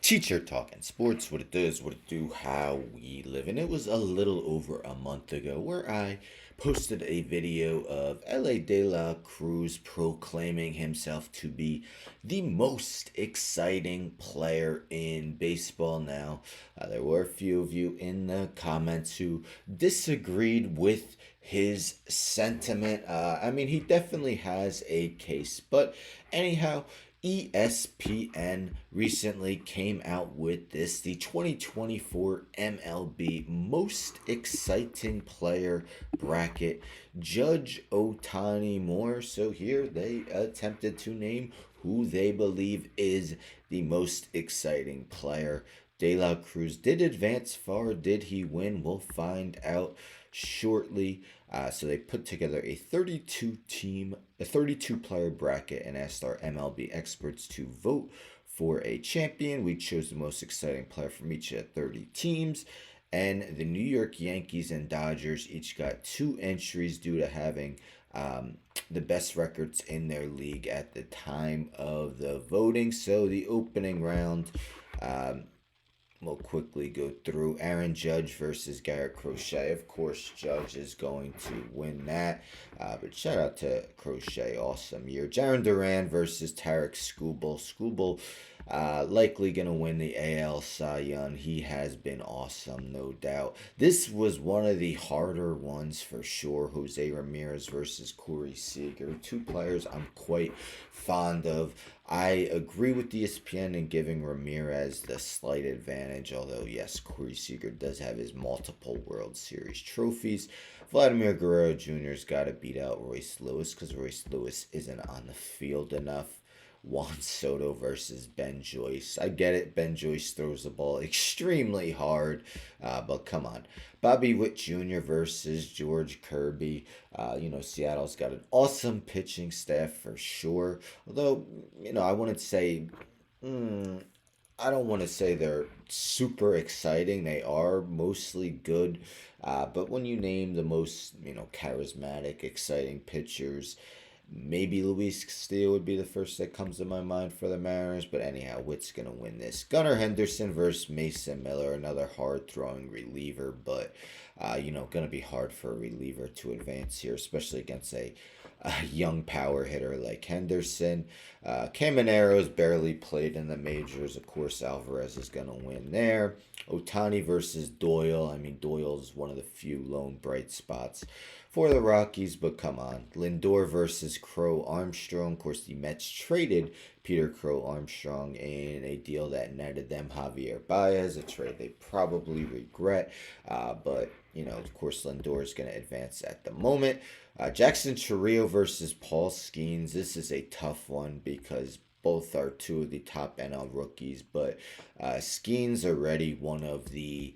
Teacher talking sports, what it does, what it do, how we live. And it was a little over a month ago where I posted a video of LA De La Cruz proclaiming himself to be the most exciting player in baseball now. There were a few of you in the comments who disagreed with his sentiment. He definitely has a case, but anyhow, ESPN recently came out with the 2024 MLB Most Exciting Player bracket. Judge Otani more. So here they attempted to name who they believe is the most exciting player. De La Cruz did advance far. Did he win? We'll find out shortly. So they put together a 32 player bracket and asked our MLB experts to vote for a champion. We chose the most exciting player from each of the 30 teams. And the New York Yankees and Dodgers each got two entries due to having the best records in their league at the time of the voting. So the opening round, we'll quickly go through Aaron Judge versus Garrett Crochet. Of course, Judge is going to win that. But shout out to Crochet, awesome year. Jaron Duran versus Tarek Skubal. Skubal likely going to win the AL Cy Young. He has been awesome, no doubt. This was one of the harder ones for sure. Jose Ramirez versus Corey Seager. Two players I'm quite fond of. I agree with ESPN in giving Ramirez the slight advantage, although, yes, Corey Seager does have his multiple World Series trophies. Vladimir Guerrero Jr.'s got to beat out Royce Lewis because Royce Lewis isn't on the field enough. Juan Soto versus Ben Joyce. I get it, Ben Joyce throws the ball extremely hard, but come on. Bobby Witt Jr. versus George Kirby. Seattle's got an awesome pitching staff for sure. Although, I wouldn't say, I don't want to say they're super exciting. They are mostly good. But when you name the most, charismatic, exciting pitchers, maybe Luis Castillo would be the first that comes to my mind for the Mariners, but anyhow, Witt's going to win this. Gunnar Henderson versus Mason Miller, another hard-throwing reliever, but, going to be hard for a reliever to advance here, especially against a young power hitter like Henderson. Camanero's barely played in the majors. Of course, Alvarez is going to win there. Otani versus Doyle. Doyle's one of the few lone bright spots for the Rockies, but come on. Lindor versus Crow Armstrong. Of course, the Mets traded Peter Crow Armstrong in a deal that netted them Javier Baez, a trade they probably regret. But, of course, Lindor is going to advance at the moment. Jackson Chourio versus Paul Skeens. This is a tough one because both are two of the top NL rookies, but Skeens already one of the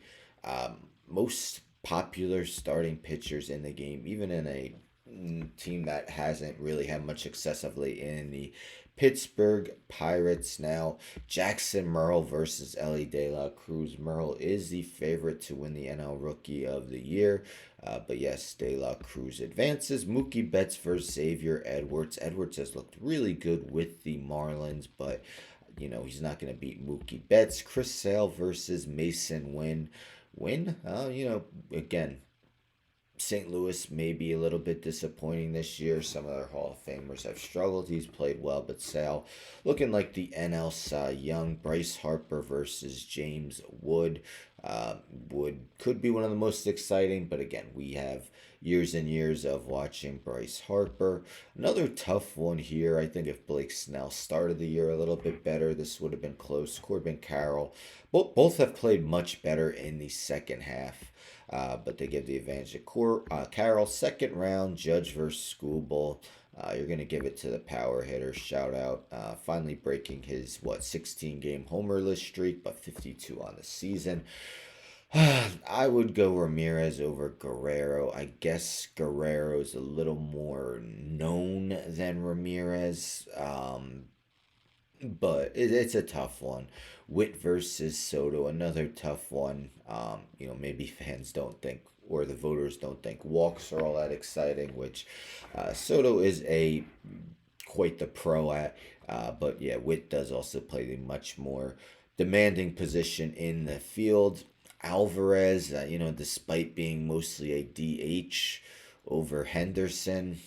most popular starting pitchers in the game, even in a team that hasn't really had much success of late in the Pittsburgh Pirates. Now, Jackson Merle versus Ellie De La Cruz. Merle is the favorite to win the NL Rookie of the Year. But yes, De La Cruz advances. Mookie Betts versus Xavier Edwards. Edwards has looked really good with the Marlins, but he's not going to beat Mookie Betts. Chris Sale versus Mason Wynn. Again, St. Louis may be a little bit disappointing this year. Some of their Hall of Famers have struggled. He's played well, but Sale looking like the NL Cy Young. Bryce Harper versus James Wood. Wood could be one of the most exciting, but again, we have years and years of watching Bryce Harper. Another tough one here. I think if Blake Snell started the year a little bit better, this would have been close. Corbin Carroll. Both have played much better in the second half. But they give the advantage to Carroll. Second round, Judge versus Skubal. You're going to give it to the power hitter. Shout out. Finally breaking his, 16-game homerless streak, but 52 on the season. I would go Ramirez over Guerrero. I guess Guerrero's a little more known than Ramirez. But it's a tough one. Witt versus Soto, another tough one. Maybe fans don't think, or the voters don't think walks are all that exciting, which Soto is quite the pro at. But yeah, Witt does also play the much more demanding position in the field. Alvarez, despite being mostly a DH over Henderson,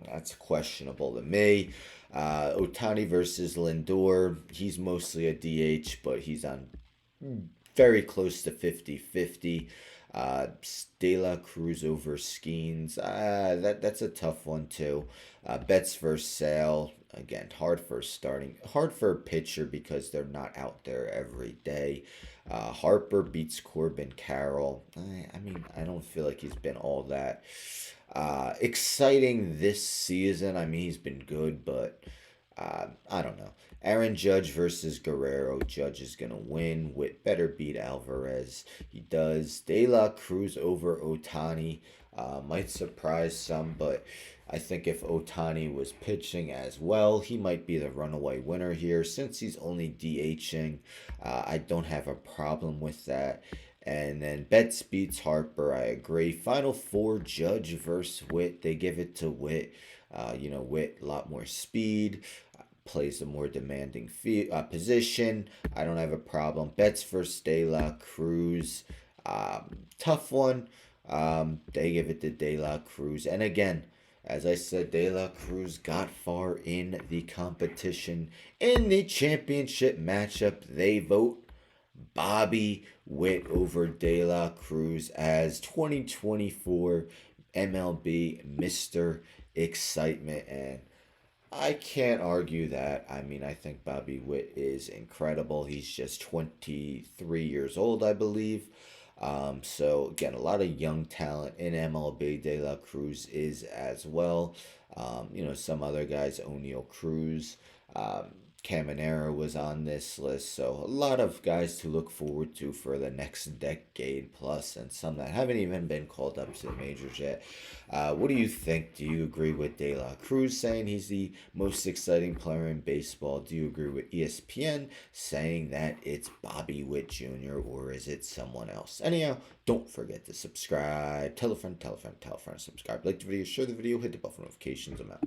that's questionable to me. Otani versus Lindor, he's mostly a DH, but he's on very close to 50-50. De La Cruz over Skeens. That's a tough one too. Betts versus Sale. Again, hard for a pitcher because they're not out there every day. Harper beats Corbin Carroll. I mean, I don't feel like he's been all that exciting this season. I mean, he's been good, but I don't know. Aaron Judge versus Guerrero. Judge is going to win. Witt better beat Alvarez. He does. De La Cruz over Otani. Might surprise some, but I think if Otani was pitching as well, he might be the runaway winner here. Since he's only DHing, I don't have a problem with that. And then Betts beats Harper. I agree. Final four, Judge versus Witt. They give it to Witt. Witt, a lot more speed, plays a more demanding position. I don't have a problem. Betts versus De La Cruz. Tough one. They give it to De La Cruz. And again, as I said, De La Cruz got far in the competition. In the championship matchup, they vote Bobby Witt over De La Cruz as 2024 MLB Mr. Excitement. And I can't argue that. I mean, I think Bobby Witt is incredible. He's just 23 years old, I believe. So, again, a lot of young talent in MLB. De La Cruz is as well. Some other guys, O'Neal Cruz. Caminero was on this list. So a lot of guys to look forward to for the next decade plus, and some that haven't even been called up to the majors yet. What do you think? Do you agree with De La Cruz saying he's the most exciting player in baseball? Do you agree with ESPN saying that it's Bobby Witt Jr., or is it someone else? Anyhow, don't forget to subscribe. Tell a friend, subscribe. Like the video, share the video, hit the bell for notifications. I'm out.